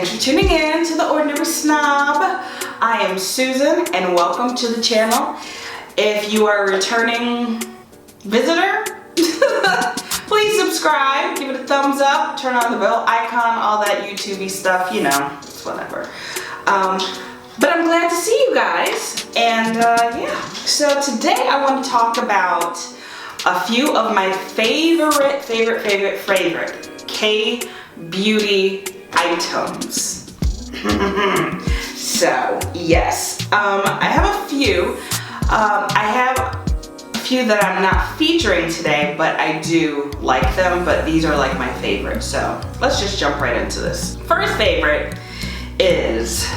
Thanks for tuning in to the Ordinary Snob. I am Susan and welcome to the channel. If you are a returning visitor, please subscribe, give it a thumbs up, turn on the bell icon, all that YouTube-y stuff, you know, it's whatever. But I'm glad to see you guys, and yeah. So today I want to talk about a few of my favorite K-beauty items. So yes, I have a few. I have a few that I'm not featuring today, but I do like them, but these are like my favorites. So let's just jump right into this. First favorite is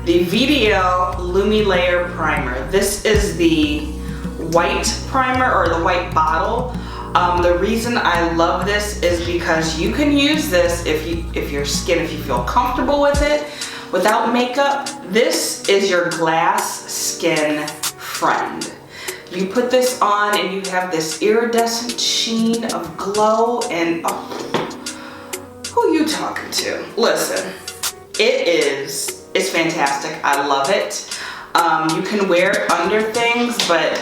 the VDL Lumi Layer Primer. This is the white primer, or the white bottle. The reason I love this is because you can use this if you feel comfortable with it without makeup. This is your glass skin friend. You put this on and you have this iridescent sheen of glow, and oh, who are you talking to? Listen, it's fantastic. I love it. You can wear it under things, but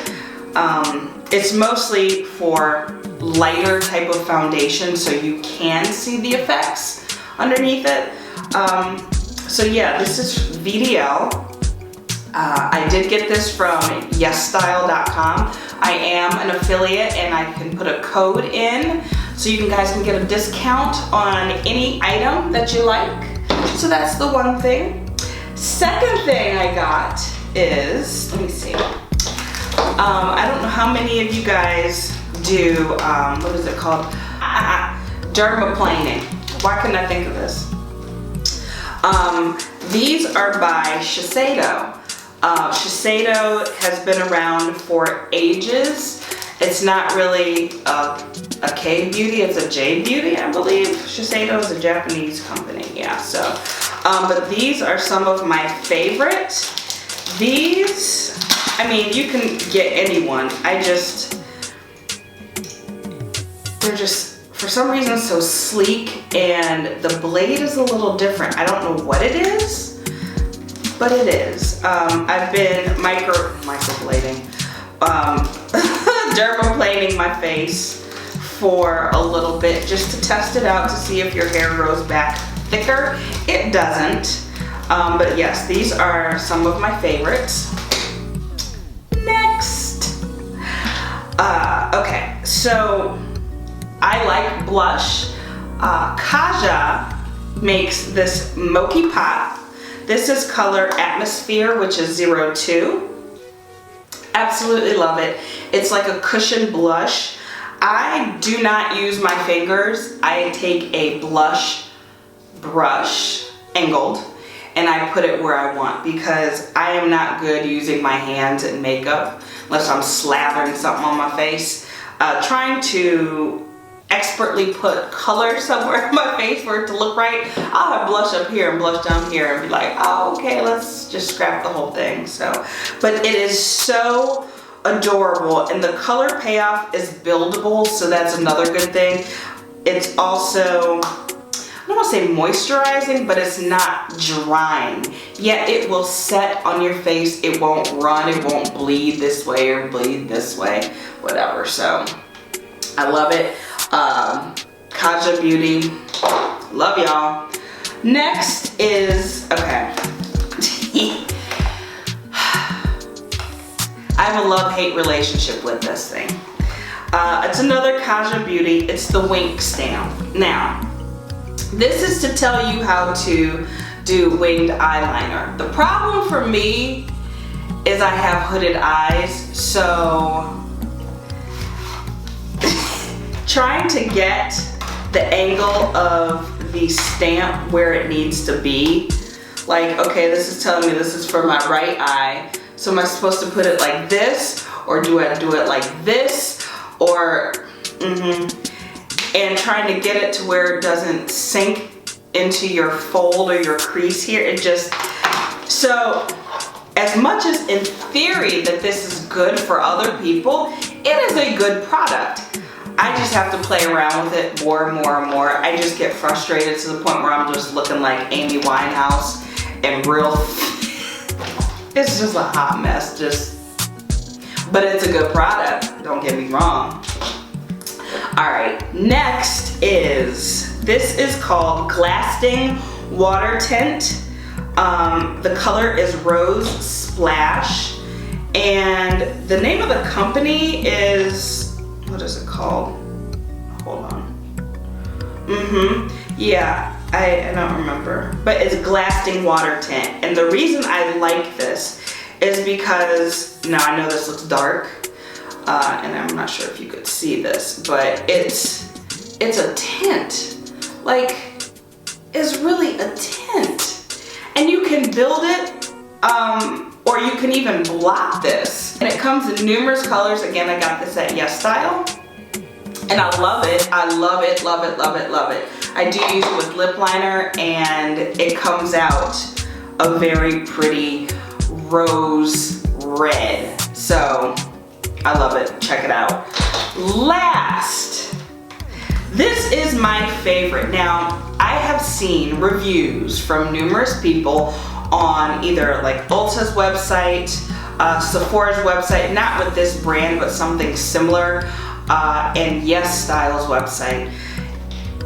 it's mostly for lighter type of foundation, so you can see the effects underneath it. So yeah, this is VDL. I did get this from yesstyle.com. I am an affiliate and I can put a code in so you guys can get a discount on any item that you like. So that's the one thing. Second thing I got is, let me see. I don't know how many of you guys do, what is it called? Dermaplaning. Why couldn't I think of this? These are by Shiseido. Shiseido has been around for ages. It's not really a K-beauty, it's a J-beauty, I believe. Shiseido is a Japanese company, yeah, so. But these are some of my favorite. These, I mean, you can get any one. They're just, for some reason, so sleek, and the blade is a little different. I don't know what it is, but it is. I've been microblading, dermaplaning my face for a little bit just to test it out to see if your hair grows back thicker. It doesn't. But yes, these are some of my favorites. Next. Okay, so I like blush. Kaja makes this Mochi Pot. This is color Atmosphere, which is 02. Absolutely love it. It's like a cushion blush. I do not use my fingers. I take a blush brush, angled, and I put it where I want, because I am not good using my hands in makeup unless I'm slathering something on my face. Trying to expertly put color somewhere on my face for it to look right. I'll have blush up here and blush down here and be like, oh, okay, let's just scrap the whole thing. So, but it is so adorable, and the color payoff is buildable, so that's another good thing. It's also, I don't want to say moisturizing, but it's not drying. Yet it will set on your face. It won't run, it won't bleed this way or bleed this way, whatever. So I love it. Kaja Beauty, love y'all. Next is, okay. I have a love-hate relationship with this thing. It's another Kaja Beauty. It's the Wink Stamp. Now, this is to tell you how to do winged eyeliner. The problem for me is I have hooded eyes, so trying to get the angle of the stamp where it needs to be. Like, okay, this is telling me this is for my right eye, so am I supposed to put it like this, or do I do it like this, or and trying to get it to where it doesn't sink into your fold or your crease here. It just, so as much as in theory that this is good for other people, it is a good product. I just have to play around with it more and more and more. I just get frustrated to the point where I'm just looking like Amy Winehouse and real, it's just a hot mess, but it's a good product, don't get me wrong. All right, next this is called Glasting Water Tint. The color is Rose Splash, and the name of the company is, what is it called? Hold on. Yeah, I don't remember, but it's Glasting Water Tint. And the reason I like this is because, now I know this looks dark, and I'm not sure if you could see this, but it's a tint. Like, it's really a tint. And you can build it, or you can even blot this. And it comes in numerous colors. Again, I got this at Yes Style. And I love it. I love it, love it, love it, love it. I do use it with lip liner, and it comes out a very pretty rose red. So I love it. Check it out. Last, this is my favorite. Now, I have seen reviews from numerous people on either like Ulta's website, Sephora's website, not with this brand, but something similar, and Yes Style's website.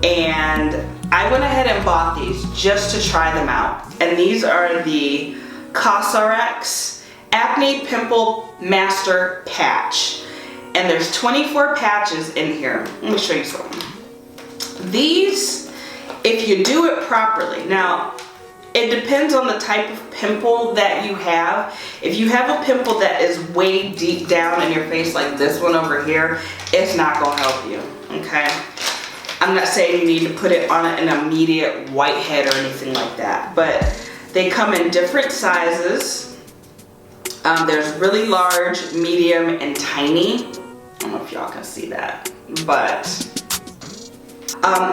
And I went ahead and bought these just to try them out. And these are the CosRX Acne Pimple Master Patch. And there's 24 patches in here. Let me show you something. These, if you do it properly, now it depends on the type of pimple that you have. If you have a pimple that is way deep down in your face, like this one over here, it's not gonna help you, okay? I'm not saying you need to put it on an immediate whitehead or anything like that, but they come in different sizes. There's really large, medium, and tiny. I don't know if y'all can see that, but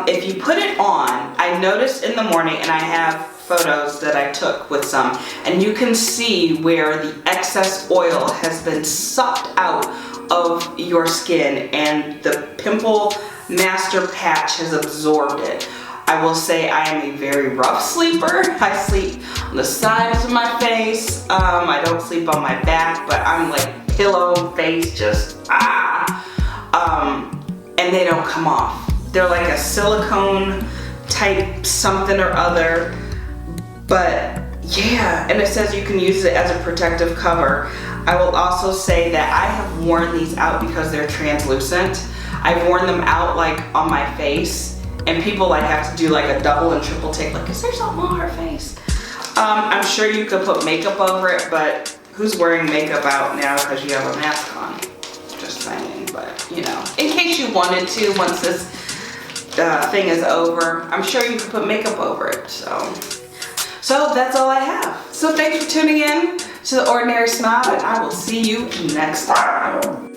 if you put it on, I noticed in the morning, and I have photos that I took with some, and you can see where the excess oil has been sucked out of your skin, and the Pimple Master Patch has absorbed it. I will say I am a very rough sleeper. I sleep on the sides of my face. I don't sleep on my back, but I'm like pillow face, just and they don't come off. They're like a silicone type something or other, but yeah, and it says you can use it as a protective cover. I will also say that I have worn these out because they're translucent. I've worn them out like on my face, and people like have to do like a double and triple take, like, is there something on her face? I'm sure you could put makeup over it, but who's wearing makeup out now because you have a mask on? Just saying, but you know, in case you wanted to, once this thing is over, I'm sure you could put makeup over it. So that's all I have. So thanks for tuning in to The Ordinary Snob, and I will see you next time.